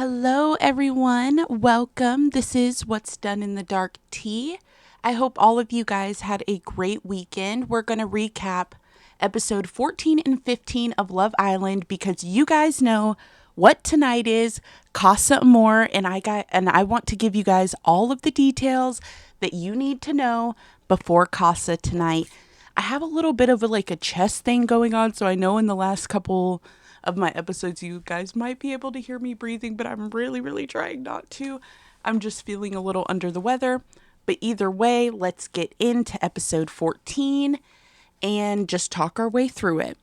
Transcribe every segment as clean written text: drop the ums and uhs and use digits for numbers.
Hello, everyone. Welcome. This is What's Done in the Dark Tea. I hope all of you guys had a great weekend. We're going to recap episode 14 and 15 of Love Island because you guys know what tonight is, Casa Amor, and I want to give you guys all of the details that you need to know before Casa tonight. I have a little bit of a chest thing going on, so I know in the last couple of my episodes you guys might be able to hear me breathing, but I'm really trying not to. I'm just feeling a little under the weather. But either way, let's get into episode 14 and just talk our way through it.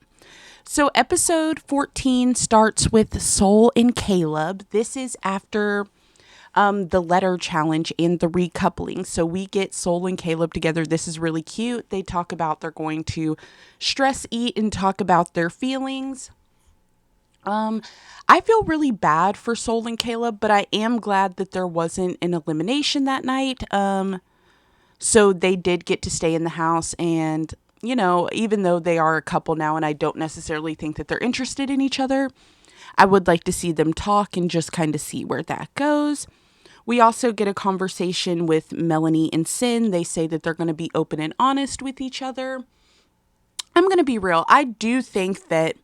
So episode 14 starts with Sol and Caleb. This is after the letter challenge and the recoupling. So we get Sol and Caleb together. This is really cute. They talk about they're going to stress eat and talk about their feelings. I feel really bad for Sol and Caleb, but I am glad that there wasn't an elimination that night. So they did get to stay in the house, and, you know, even though they are a couple now and I don't necessarily think that they're interested in each other, I would like to see them talk and just kind of see where that goes. We also get a conversation with Melanie and Sin. They say that they're going to be open and honest with each other. I'm going to be real. I do think that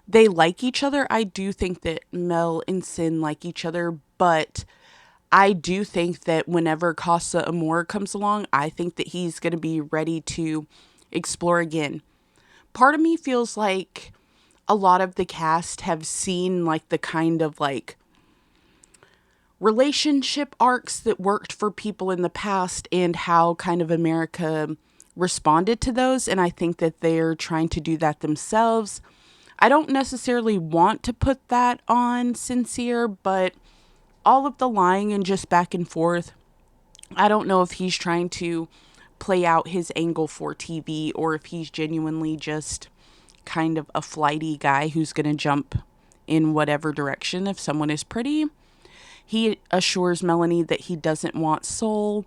they like each other. I do think that Mel and Sin like each other, but I do think that whenever Casa Amor comes along, I think that he's going to be ready to explore again. Part of me feels like a lot of the cast have seen the kind of relationship arcs that worked for people in the past and how kind of America responded to those. And I think that they're trying to do that themselves. I don't necessarily want to put that on Sincere, but all of the lying and just back and forth, I don't know if he's trying to play out his angle for TV or if he's genuinely just kind of a flighty guy who's going to jump in whatever direction if someone is pretty. He assures Melanie that he doesn't want Sol,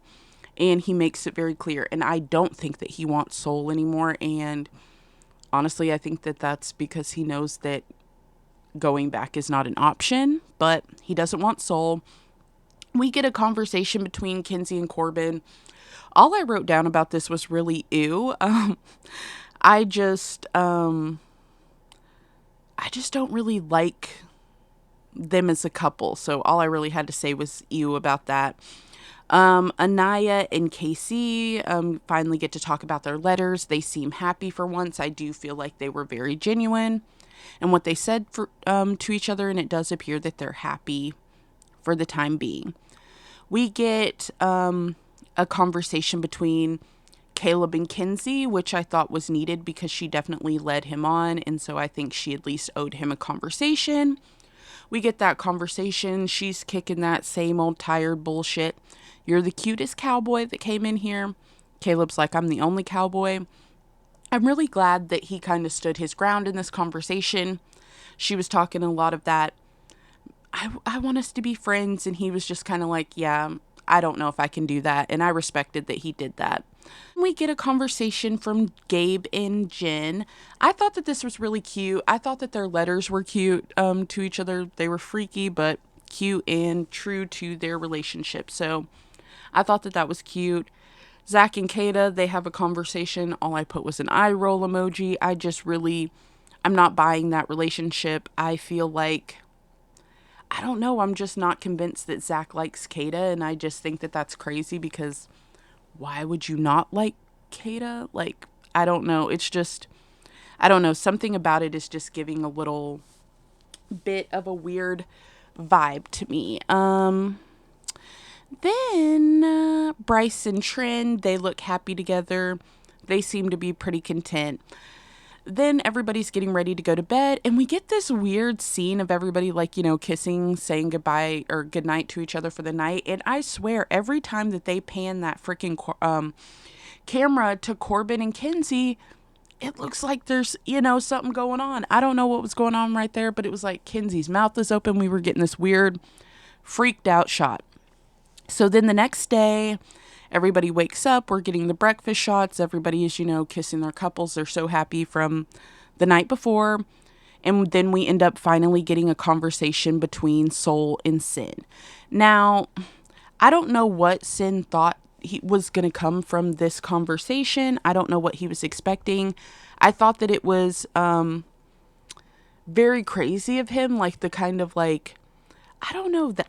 and he makes it very clear. And I don't think that he wants Sol anymore. And honestly, I think that that's because he knows that going back is not an option, but he doesn't want Sol. We get a conversation between Kenzie and Corbin. All I wrote down about this was really ew. I just don't really like them as a couple. So all I really had to say was ew about that. Anaya and Casey finally get to talk about their letters. They seem happy for once. I do feel like they were very genuine and what they said to each other, and it does appear that they're happy for the time being. We get a conversation between Caleb and Kenzie, which I thought was needed because she definitely led him on, and so I think she at least owed him a conversation. We get that conversation. She's kicking that same old tired bullshit. You're the cutest cowboy that came in here. Caleb's like, I'm the only cowboy. I'm really glad that he kind of stood his ground in this conversation. She was talking a lot of that. I want us to be friends. And he was just kind of like, yeah, I don't know if I can do that. And I respected that he did that. We get a conversation from Gabe and Jen. I thought that this was really cute. I thought that their letters were cute to each other. They were freaky, but cute and true to their relationship. So I thought that that was cute. Zach and Kata, they have a conversation. All I put was an eye roll emoji. I'm not buying that relationship. I feel like, I don't know, I'm just not convinced that Zach likes Kata, and I just think that that's crazy because why would you not like Kata? I don't know. It's just, I don't know. Something about it is just giving a little bit of a weird vibe to me. Then Bryce and Trin, they look happy together. They seem to be pretty content. Then everybody's getting ready to go to bed, and we get this weird scene of everybody kissing, saying goodbye or goodnight to each other for the night. And I swear, every time that they pan that freaking camera to Corbin and Kenzie, it looks like there's, something going on. I don't know what was going on right there, but it was like Kenzie's mouth is open. We were getting this weird, freaked out shot. So then the next day, everybody wakes up. We're getting the breakfast shots. Everybody is, kissing their couples. They're so happy from the night before. And then we end up finally getting a conversation between Soul and Sin. Now, I don't know what Sin thought he was going to come from this conversation. I don't know what he was expecting. I thought that it was very crazy of him, like the kind of like, I don't know, the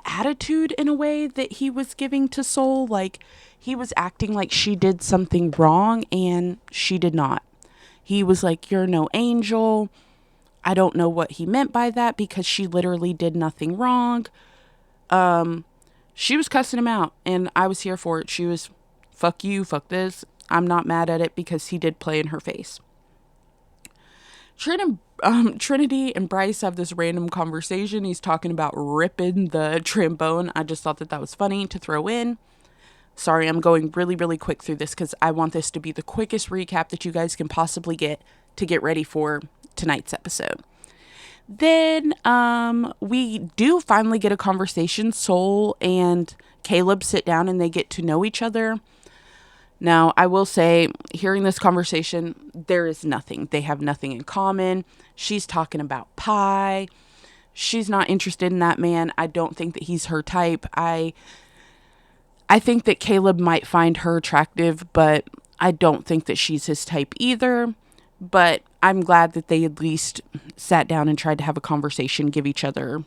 attitude in a way that he was giving to Soul. Like, he was acting like she did something wrong and she did not. He was like, "You're no angel." I don't know what he meant by that because she literally did nothing wrong. She was cussing him out and I was here for it. She was, "Fuck you, fuck this." I'm not mad at it because he did play in her face. Trinity and Bryce have this random conversation. He's talking about ripping the trombone. I just thought that that was funny to throw in. Sorry, I'm going really, really quick through this because I want this to be the quickest recap that you guys can possibly get to get ready for tonight's episode. Then we do finally get a conversation. Soul and Caleb sit down and they get to know each other. Now, I will say, hearing this conversation, there is nothing. They have nothing in common. She's talking about pie. She's not interested in that man. I don't think that he's her type. I think that Caleb might find her attractive, but I don't think that she's his type either. But I'm glad that they at least sat down and tried to have a conversation, give each other,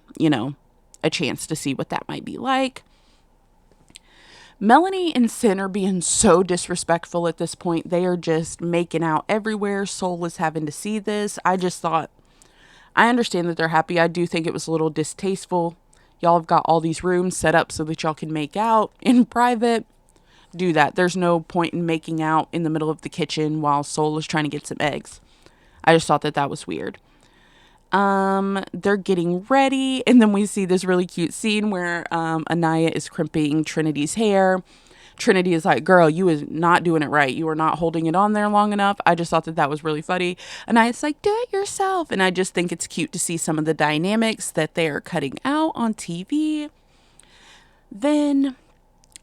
a chance to see what that might be like. Melanie and Sin are being so disrespectful at this point. They are just making out everywhere. Soul is having to see this. I just thought, I understand that they're happy. I do think it was a little distasteful. Y'all have got all these rooms set up so that y'all can make out in private. Do that. There's no point in making out in the middle of the kitchen while Soul is trying to get some eggs. I just thought that that was weird. They're getting ready, and then we see this really cute scene where Anaya is crimping Trinity's hair. Trinity is like, "Girl, you is not doing it right. You are not holding it on there long enough." I just thought that that was really funny. Anaya's like, "Do it yourself." And I just think it's cute to see some of the dynamics that they are cutting out on TV. Then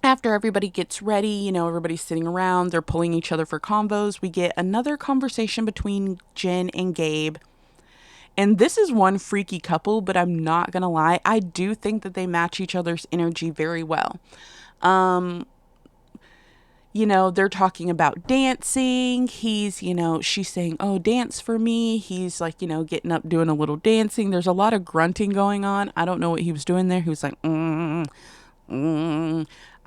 after everybody gets ready, everybody's sitting around, they're pulling each other for combos. We get another conversation between Jen and Gabe. And this is one freaky couple, but I'm not going to lie. I do think that they match each other's energy very well. They're talking about dancing. He's, she's saying, "Oh, dance for me." He's like, getting up, doing a little dancing. There's a lot of grunting going on. I don't know what he was doing there. He was like, I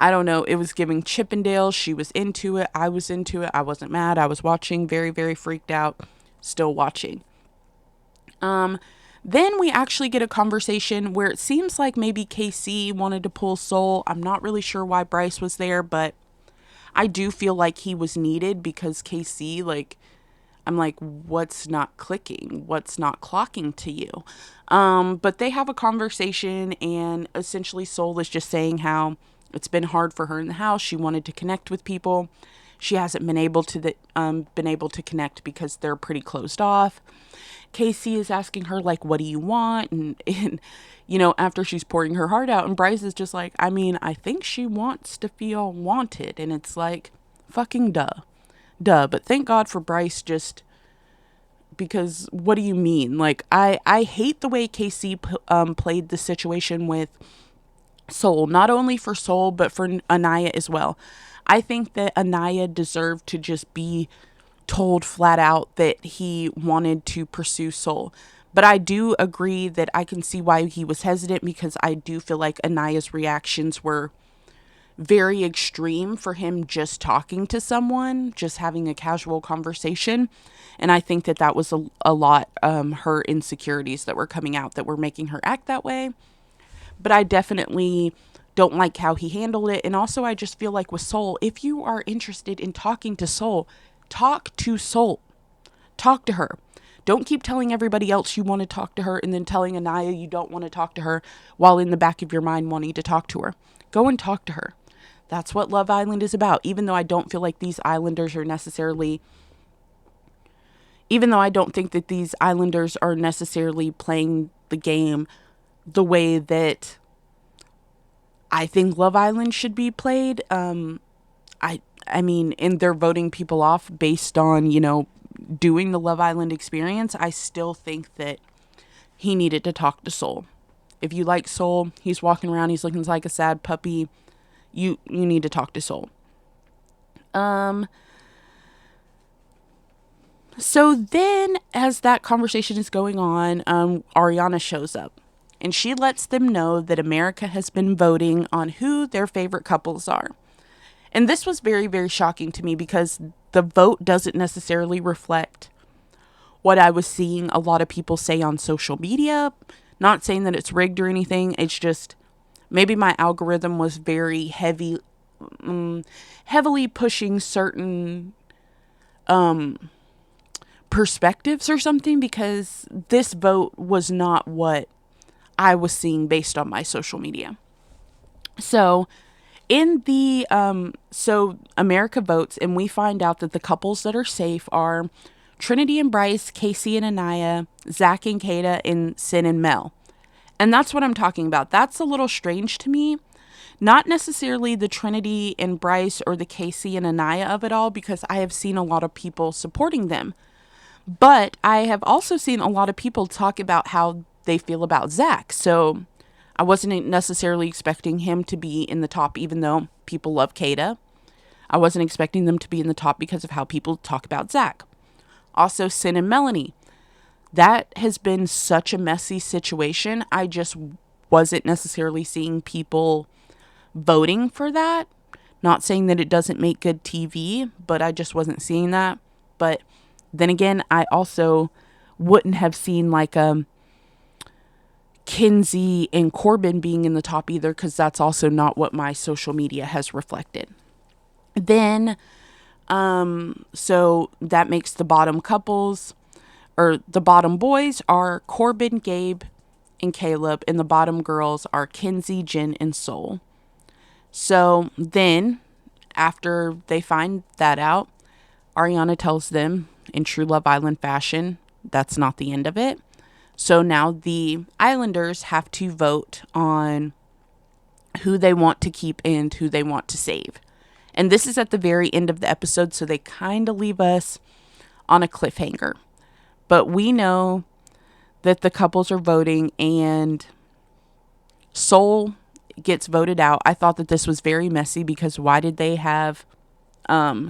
don't know. It was giving Chippendale. She was into it. I was into it. I wasn't mad. I was watching, very, very freaked out, still watching. Then we actually get a conversation where it seems like maybe KC wanted to pull Soul. I'm not really sure why Bryce was there, but I do feel like he was needed because KC, I'm like, what's not clicking? What's not clocking to you? But they have a conversation, and essentially Soul is just saying how it's been hard for her in the house. She wanted to connect with people. She hasn't been able to connect because they're pretty closed off. Casey is asking her, like, "What do you want?" And after she's pouring her heart out, and Bryce is just like, I think she wants to feel wanted. And it's like, fucking duh. But thank God for Bryce, just because what do you mean? Like, I hate the way Casey played the situation with Soul, not only for Soul, but for Anaya as well. I think that Anaya deserved to just be told flat out that he wanted to pursue Soul. But I do agree that I can see why he was hesitant, because I do feel like Anaya's reactions were very extreme for him just talking to someone, just having a casual conversation. And I think that that was a lot her insecurities that were coming out that were making her act that way. But I definitely don't like how he handled it. And also, I just feel like with Soul, if you are interested in talking to Soul, talk to Soul. Talk to her. Don't keep telling everybody else you want to talk to her and then telling Anaya you don't want to talk to her while in the back of your mind wanting to talk to her. Go and talk to her. That's what Love Island is about. Even though I don't feel like these islanders are necessarily... Even though I don't think that these islanders are necessarily playing the game the way that I think Love Island should be played. I mean, and they're voting people off based on, doing the Love Island experience, I still think that he needed to talk to Soul. If you like Soul, he's walking around, he's looking like a sad puppy. You need to talk to Soul. So then, as that conversation is going on, Ariana shows up. And she lets them know that America has been voting on who their favorite couples are. And this was very, very shocking to me because the vote doesn't necessarily reflect what I was seeing a lot of people say on social media. Not saying that it's rigged or anything. It's just maybe my algorithm was very heavily pushing certain perspectives or something, because this vote was not what I was seeing based on my social media. So in the so America votes, and we find out that the couples that are safe are Trinity and Bryce, Casey and Anaya, Zach and Kata, and Sin and Mel. And that's what I'm talking about. That's a little strange to me. Not necessarily the Trinity and Bryce or the Casey and Anaya of it all, because I have seen a lot of people supporting them. But I have also seen a lot of people talk about how they feel about Zach. So I wasn't necessarily expecting him to be in the top, even though people love Kata. I wasn't expecting them to be in the top because of how people talk about Zach. Also, Sin and Melanie. That has been such a messy situation. I just wasn't necessarily seeing people voting for that. Not saying that it doesn't make good TV, but I just wasn't seeing that. But then again, I also wouldn't have seen like Kinsey and Corbin being in the top either, because that's also not what my social media has reflected. Then, so that makes the bottom couples, or the bottom boys are Corbin, Gabe, and Caleb, and the bottom girls are Kinsey, Jen, and Soul. So then, after they find that out, Ariana tells them, in true Love Island fashion, that's not the end of it. So now the Islanders have to vote on who they want to keep and who they want to save. And this is at the very end of the episode, so they kind of leave us on a cliffhanger. But we know that the couples are voting and Soul gets voted out. I thought that this was very messy, because why did they have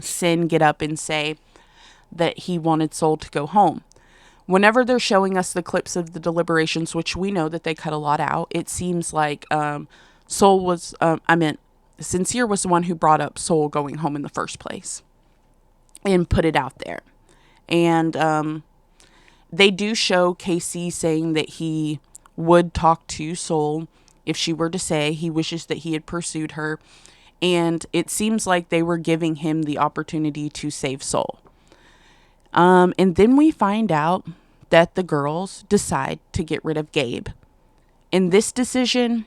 Sin get up and say that he wanted Soul to go home? Whenever they're showing us the clips of the deliberations, which we know that they cut a lot out, it seems like Soul was, Sincere was the one who brought up Soul going home in the first place and put it out there. And they do show Casey saying that he would talk to Soul if she were to say he wishes that he had pursued her. And it seems like they were giving him the opportunity to save Soul. And then we find out that the girls decide to get rid of Gabe. In this decision,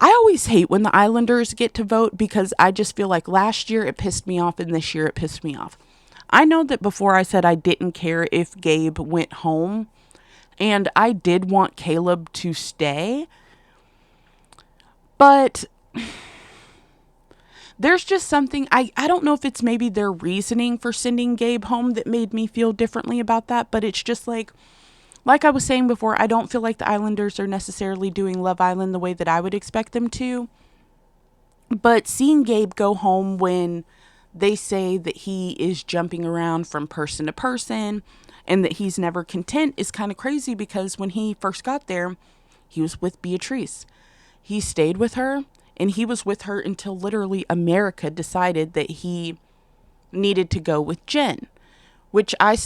I always hate when the Islanders get to vote, because I just feel like last year it pissed me off and this year it pissed me off. I know that before I said I didn't care if Gabe went home, and I did want Caleb to stay, but there's just something, I don't know if it's maybe their reasoning for sending Gabe home that made me feel differently about that, but it's just like I was saying before, I don't feel like the Islanders are necessarily doing Love Island the way that I would expect them to. But seeing Gabe go home when they say that he is jumping around from person to person and that he's never content is kind of crazy, because when he first got there, he was with Beatrice. He stayed with her, and he was with her until literally America decided that he needed to go with Jen, which I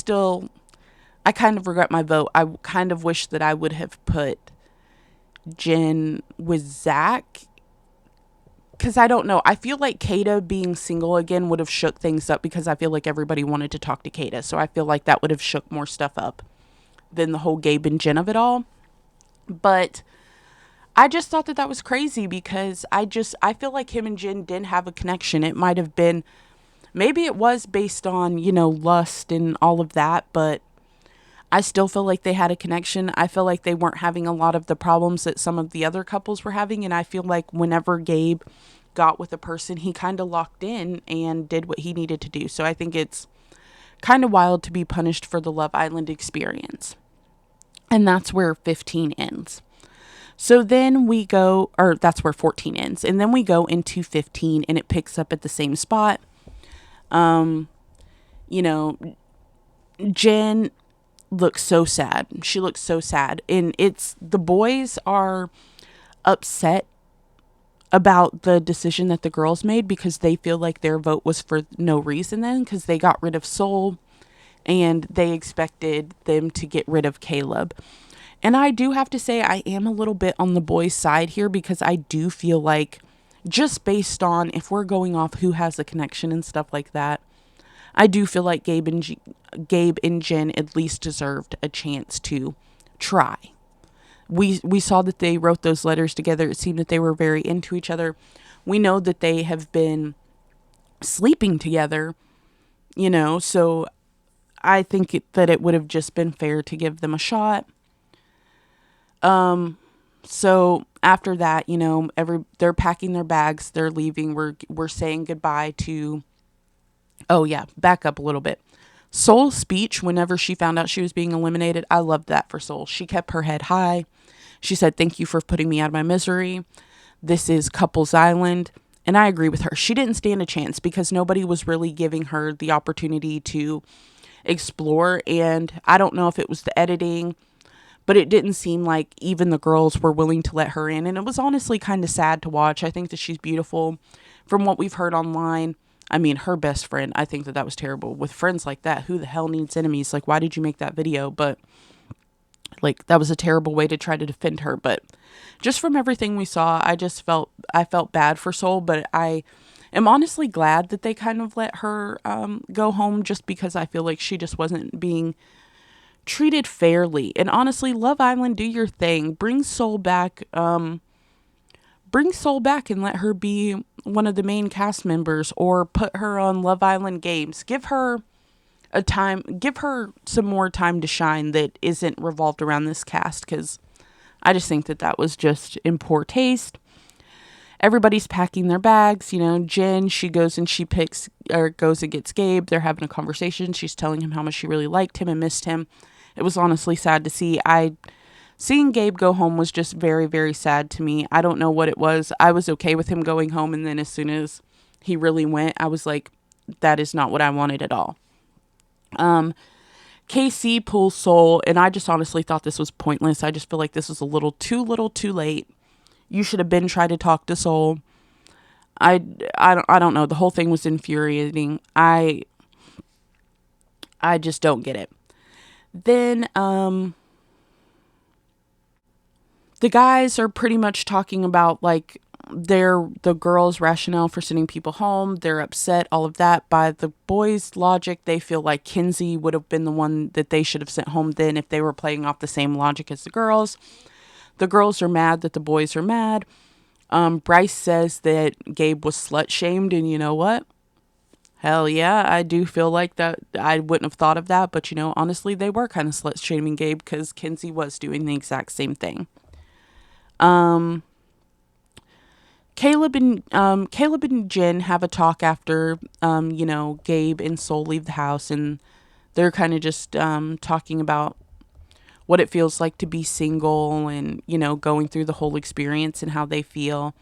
kind of regret my vote. I kind of wish that I would have put Jen with Zach, because I don't know. I feel like Kata being single again would have shook things up, because I feel like everybody wanted to talk to Kata. So I feel like that would have shook more stuff up than the whole Gabe and Jen of it all. But I just thought that was crazy, because I feel like him and Jen didn't have a connection. It might have been, maybe it was based on, lust and all of that, but I still feel like they had a connection. I feel like they weren't having a lot of the problems that some of the other couples were having. And I feel like whenever Gabe got with a person, he kind of locked in and did what he needed to do. So I think it's kind of wild to be punished for the Love Island experience. And that's where 15 ends. So then we go, or that's where 14 ends. And then we go into 15 and it picks up at the same spot. You know, Jen looks so sad. She looks so sad. And the boys are upset about the decision that the girls made because they feel like their vote was for no reason then, because they got rid of Soul and they expected them to get rid of Caleb. And I do have to say I am a little bit on the boys' side here, because I do feel like, just based on if we're going off who has a connection and stuff like that, I do feel like Gabe and Jen at least deserved a chance to try. We saw that they wrote those letters together. It seemed that they were very into each other. We know that they have been sleeping together, so I think that it would have just been fair to give them a shot. So after that, they're packing their bags, they're leaving. We're saying goodbye to, oh yeah, back up a little bit. Soul's speech whenever she found out she was being eliminated, I loved that for Soul. She kept her head high. She said, "Thank you for putting me out of my misery. This is Couples Island." And I agree with her. She didn't stand a chance because nobody was really giving her the opportunity to explore. And I don't know if it was the editing, but it didn't seem like even the girls were willing to let her in. And it was honestly kind of sad to watch. I think that she's beautiful from what we've heard online. I mean, her best friend, I think that was terrible. With friends like that, who the hell needs enemies? Like, why did you make that video? But like, that was a terrible way to try to defend her. But just from everything we saw, I felt bad for Soul, but I am honestly glad that they kind of let her go home, just because I feel like she just wasn't being treated fairly. And honestly, Love Island, do your thing. Bring Soul back and let her be one of the main cast members, or put her on Love Island Games. Give her some more time to shine that isn't revolved around this cast, because I just think that was just in poor taste. Everybody's packing their bags. Jen, she goes and goes and gets Gabe. They're having a conversation. She's telling him how much she really liked him and missed him. It was honestly sad to see. Seeing Gabe go home was just very, very sad to me. I don't know what it was. I was okay with him going home, and then as soon as he really went, I was like, that is not what I wanted at all. KC pulls Soul, and I just honestly thought this was pointless. I just feel like this was a little too late. You should have been trying to talk to Soul. I don't know. The whole thing was infuriating. I just don't get it. Then, the guys are pretty much talking about like the girls' rationale for sending people home. They're upset, all of that. By the boys' logic, they feel like Kinsey would have been the one that they should have sent home then if they were playing off the same logic as the girls. The girls are mad that the boys are mad. Bryce says that Gabe was slut-shamed, and you know what? Hell yeah, I do feel like that. I wouldn't have thought of that, but honestly, they were kind of slut-shaming Gabe, because Kinsey was doing the exact same thing. Caleb and Jen have a talk after Gabe and Soul leave the house, and they're kind of just talking about what it feels like to be single, and going through the whole experience and how they feel.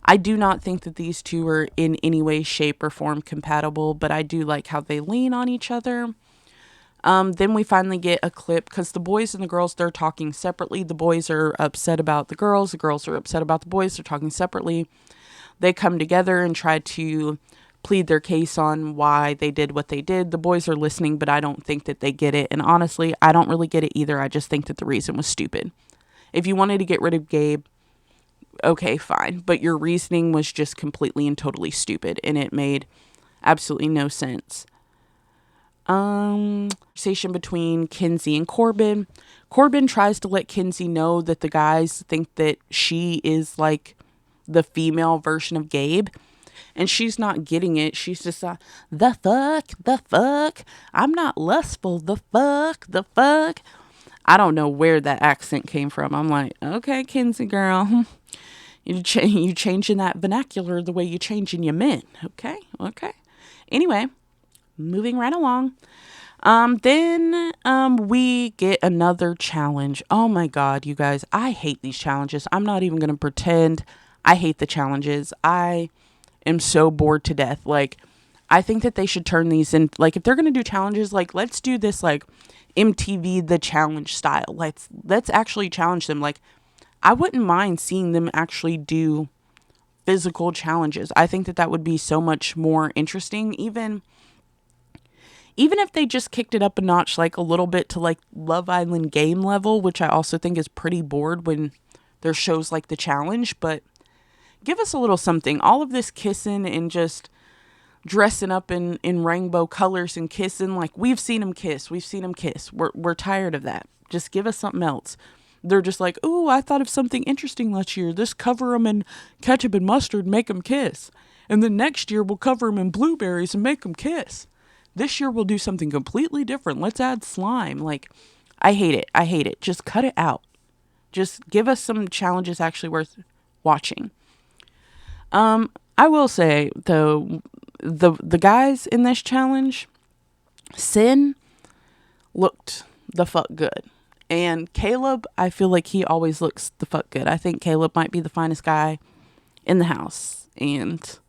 I do not think that these two are in any way, shape, or form compatible, but I do like how they lean on each other. Then we finally get a clip, because the boys and the girls, they're talking separately. The boys are upset about the girls are upset about the boys. They're talking separately. They come together and try to plead their case on why they did what they did. The boys are listening, but I don't think that they get it. And honestly, I don't really get it either. I just think that the reason was stupid. If you wanted to get rid of Gabe, okay, fine. But your reasoning was just completely and totally stupid, and it made absolutely no sense. Conversation between Kinsey and Corbin. Corbin tries to let Kinsey know that the guys think that she is like the female version of Gabe, and she's not getting it. She's just the fuck, I'm not lustful, the fuck. I don't know where that accent came from. I'm like, okay, Kinsey girl, you changing that vernacular the way you changing your men. Okay. Anyway, moving right along. Then we get another challenge. Oh my god, you guys, I hate these challenges. I'm not even gonna pretend I hate the challenges. I am so bored to death. Like, I think that they should turn these in, like, if they're gonna do challenges, like, let's do this like MTV the challenge style. Let's actually challenge them. Like, I wouldn't mind seeing them actually do physical challenges. I think that that would be so much more interesting. Even if they just kicked it up a notch, like a little bit to like Love Island game level, which I also think is pretty bored when there's shows like The Challenge, but give us a little something. All of this kissing and just dressing up in rainbow colors and kissing, like we've seen them kiss. We've seen them kiss. We're tired of that. Just give us something else. They're just like, oh, I thought of something interesting last year. This cover them in ketchup and mustard, make them kiss. And then next year we'll cover them in blueberries and make them kiss. This year we'll do something completely different. Let's add slime. Like, I hate it. I hate it. Just cut it out. Just give us some challenges actually worth watching. I will say though, the guys in this challenge, Sin looked the fuck good. And Caleb, I feel like he always looks the fuck good. I think Caleb might be the finest guy in the house. And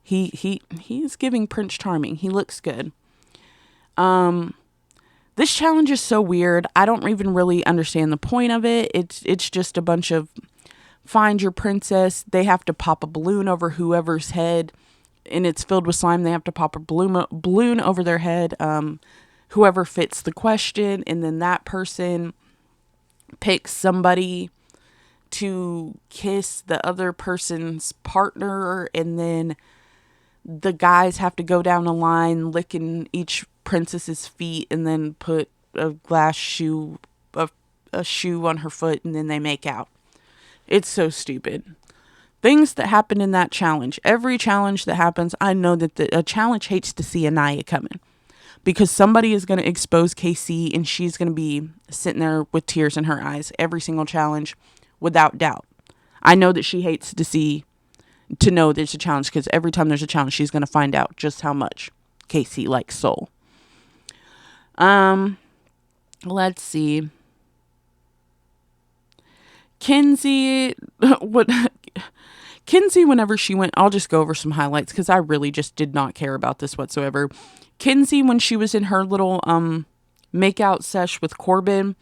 he's giving Prince Charming. He looks good. This challenge is so weird. I don't even really understand the point of it. It's just a bunch of find your princess. They have to pop a balloon over whoever's head, and it's filled with slime. They have to pop a balloon over their head. Whoever fits the question, and then that person picks somebody to kiss the other person's partner, and then the guys have to go down the line licking each princess's feet and then put a glass shoe, a shoe on her foot, and then they make out. It's so stupid. Things that happen in that challenge. Every challenge that happens, I know that a challenge hates to see Anaya coming. Because somebody is going to expose KC and she's going to be sitting there with tears in her eyes every single challenge, without doubt. I know that she hates to know there's a challenge, because every time there's a challenge, she's going to find out just how much KC likes Soul. Let's see. Kinsey, Kinsey, whenever she went, I'll just go over some highlights because I really just did not care about this whatsoever. Kinsey, when she was in her little make-out sesh with Corbin,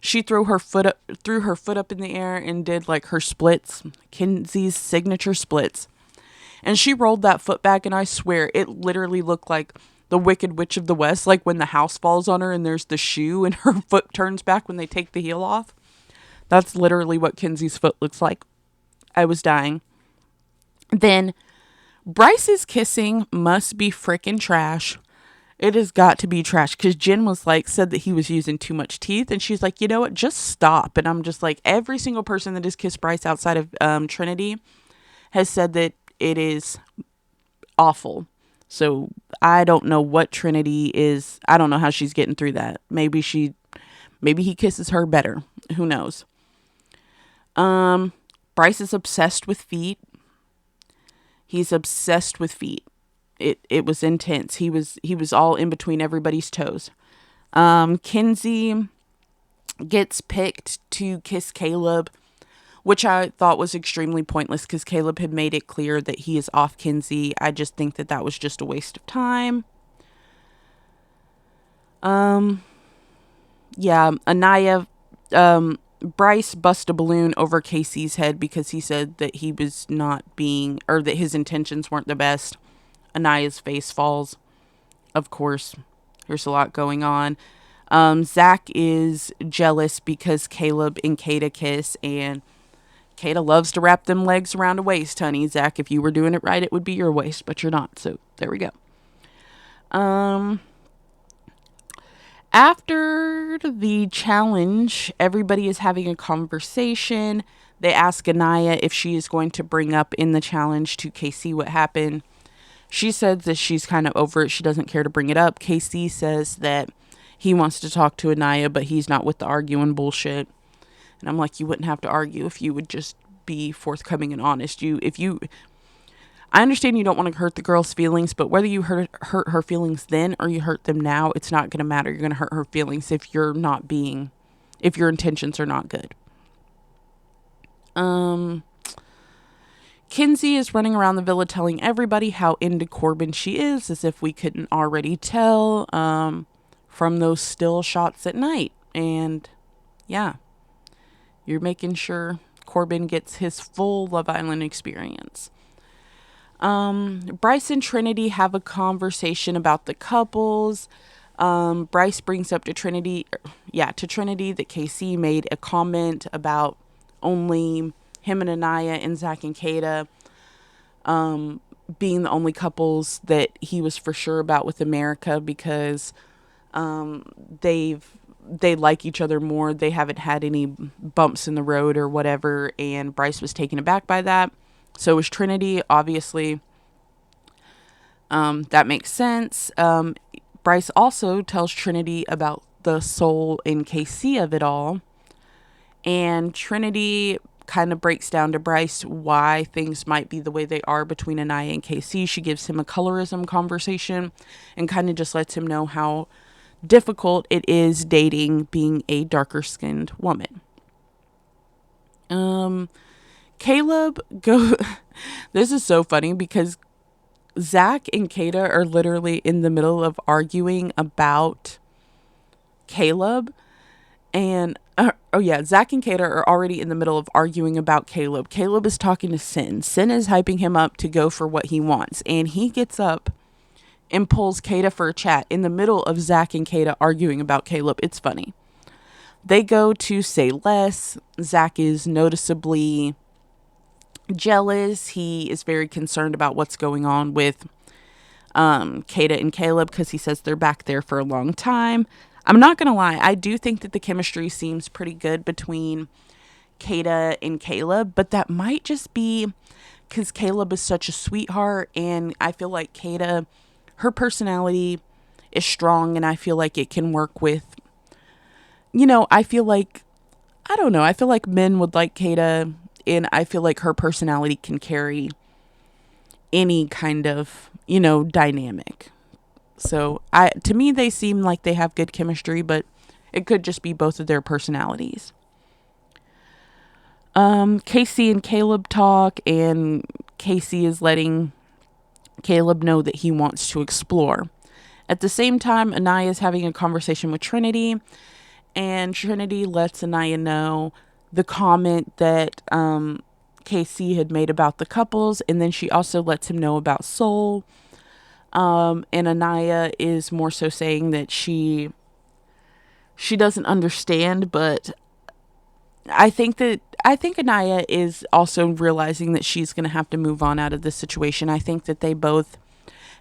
she threw her foot up in the air and did like her splits, Kinsey's signature splits. And she rolled that foot back, and I swear it literally looked like the Wicked Witch of the West, like when the house falls on her and there's the shoe and her foot turns back when they take the heel off. That's literally what Kinsey's foot looks like. I was dying. Then Bryce's kissing must be freaking trash. It has got to be trash, because Jen was like, said that he was using too much teeth, and she's like, you know what, just stop. And I'm just like, every single person that has kissed Bryce outside of Trinity has said that it is awful. So I don't know what Trinity is. I don't know how she's getting through that. Maybe he kisses her better. Who knows? Bryce is obsessed with feet. He's obsessed with feet. It was intense. He was all in between everybody's toes. Kinsey gets picked to kiss Caleb, which I thought was extremely pointless because Caleb had made it clear that he is off Kinsey. I just think that that was just a waste of time. Yeah, Anaya, Bryce bust a balloon over Casey's head because he said that he was not being, or that his intentions weren't the best. Anaya's face falls. Of course, there's a lot going on. Zach is jealous because Caleb and Kata kiss, and Kata loves to wrap them legs around a waist, honey. Zach, if you were doing it right, it would be your waist, but you're not. So there we go. After the challenge, everybody is having a conversation. They ask Anaya if she is going to bring up in the challenge to KC what happened. She says that she's kind of over it. She doesn't care to bring it up. KC says that he wants to talk to Anaya, but he's not with the arguing bullshit. And I'm like, you wouldn't have to argue if you would just be forthcoming and honest. I understand you don't want to hurt the girl's feelings, but whether you hurt her feelings then or you hurt them now, it's not going to matter. You're going to hurt her feelings if your intentions are not good. Kinsey is running around the villa telling everybody how into Corbin she is, as if we couldn't already tell from those still shots at night. And yeah, you're making sure Corbin gets his full Love Island experience. Bryce and Trinity have a conversation about the couples. Bryce brings up to Trinity that KC made a comment about only him and Anaya and Zach and Kata being the only couples that he was for sure about with America, because they like each other more. They haven't had any bumps in the road or whatever, and Bryce was taken aback by that. So was Trinity, obviously. That makes sense. Bryce also tells Trinity about the soul and KC of it all. And Trinity kind of breaks down to Bryce why things might be the way they are between Anaya and KC. She gives him a colorism conversation and kind of just lets him know how difficult it is dating being a darker skinned woman. Caleb this is so funny because Zach and Kata are literally in the middle of arguing about Caleb. And Zach and Kata are already in the middle of arguing about Caleb. Caleb is talking to Sin. Sin is hyping him up to go for what he wants. And he gets up and pulls Kata for a chat in the middle of Zach and Kata arguing about Caleb. It's funny. They go to say less. Zach is noticeably jealous. He is very concerned about what's going on with Kata and Caleb, because he says they're back there for a long time. I'm not going to lie. I do think that the chemistry seems pretty good between Kata and Caleb, but that might just be because Caleb is such a sweetheart, and I feel like Kata, her personality is strong, and I feel like it can work with, I feel like men would like Kata, and I feel like her personality can carry any kind of, dynamic. So to me, they seem like they have good chemistry, but it could just be both of their personalities. Casey and Caleb talk, and Casey is letting Caleb know that he wants to explore. At the same time, Anaya is having a conversation with Trinity, and Trinity lets Anaya know the comment that Casey had made about the couples, and then she also lets him know about Soul. And Anaya is more so saying that she doesn't understand, but I think Anaya is also realizing that she's going to have to move on out of this situation. I think that they both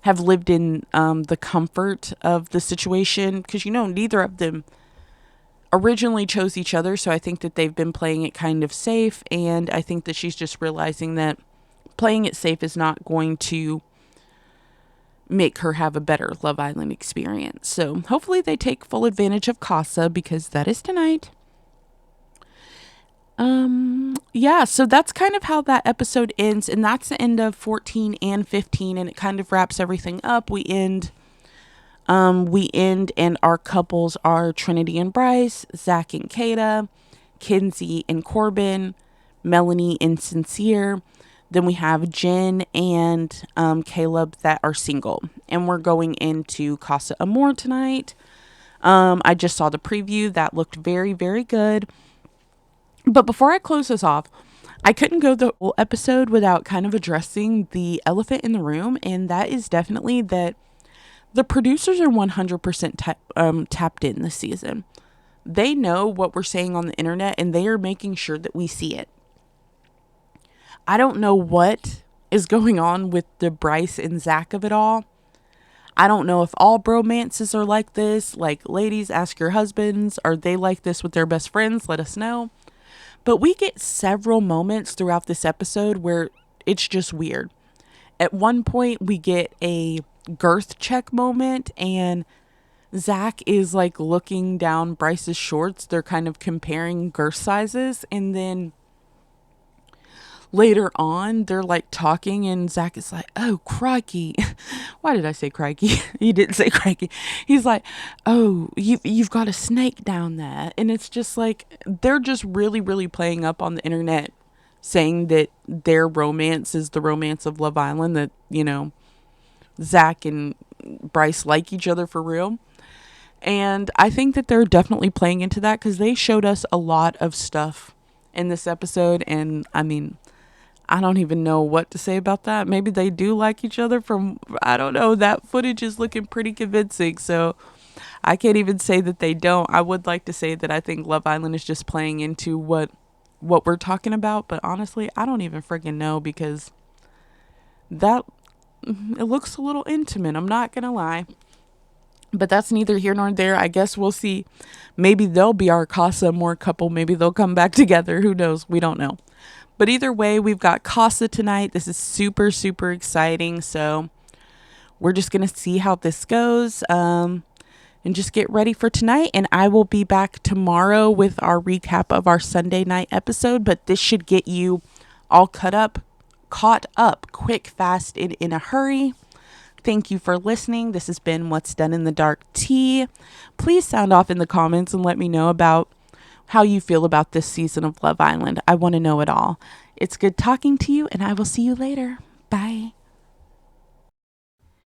have lived in the comfort of the situation, because neither of them originally chose each other, so I think that they've been playing it kind of safe, and I think that she's just realizing that playing it safe is not going to make her have a better Love Island experience. So hopefully they take full advantage of Casa, because that is tonight. So that's kind of how that episode ends, and that's the end of 14 and 15, and it kind of wraps everything up. We end and our couples are Trinity and Bryce, Zach and Kata, Kinsey and Corbin, Melanie and Sincere. Then we have Jen and Caleb that are single. And we're going into Casa Amor tonight. I just saw the preview. That looked very, very good. But before I close this off, I couldn't go the whole episode without kind of addressing the elephant in the room. And that is definitely that the producers are 100% tapped in this season. They know what we're saying on the internet, and they are making sure that we see it. I don't know what is going on with the Bryce and Zach of it all. I don't know if all bromances are like this. Like, ladies, ask your husbands. Are they like this with their best friends? Let us know. But we get several moments throughout this episode where it's just weird. At one point, we get a girth check moment, and Zach is like looking down Bryce's shorts. They're kind of comparing girth sizes, and then later on, they're like talking, and Zach is like, "Oh, crikey." Why did I say crikey? He didn't say crikey. He's like, "Oh, you've got a snake down there." And it's just like, they're just really, really playing up on the internet, saying that their romance is the romance of Love Island, that, Zach and Bryce like each other for real. And I think that they're definitely playing into that because they showed us a lot of stuff in this episode. And I mean, I don't even know what to say about that. Maybe they do like each other from, I don't know. That footage is looking pretty convincing. So I can't even say that they don't. I would like to say that I think Love Island is just playing into what we're talking about. But honestly, I don't even freaking know because that, it looks a little intimate. I'm not going to lie. But that's neither here nor there. I guess we'll see. Maybe they'll be our Casa Amor couple. Maybe they'll come back together. Who knows? We don't know. But either way, we've got Casa tonight. This is super, super exciting. So we're just going to see how this goes, and just get ready for tonight. And I will be back tomorrow with our recap of our Sunday night episode. But this should get you all caught up quick, fast, and in a hurry. Thank you for listening. This has been What's Done in the Dark Tea. Please sound off in the comments and let me know about how you feel about this season of Love Island. I want to know it all. It's good talking to you, and I will see you later. Bye.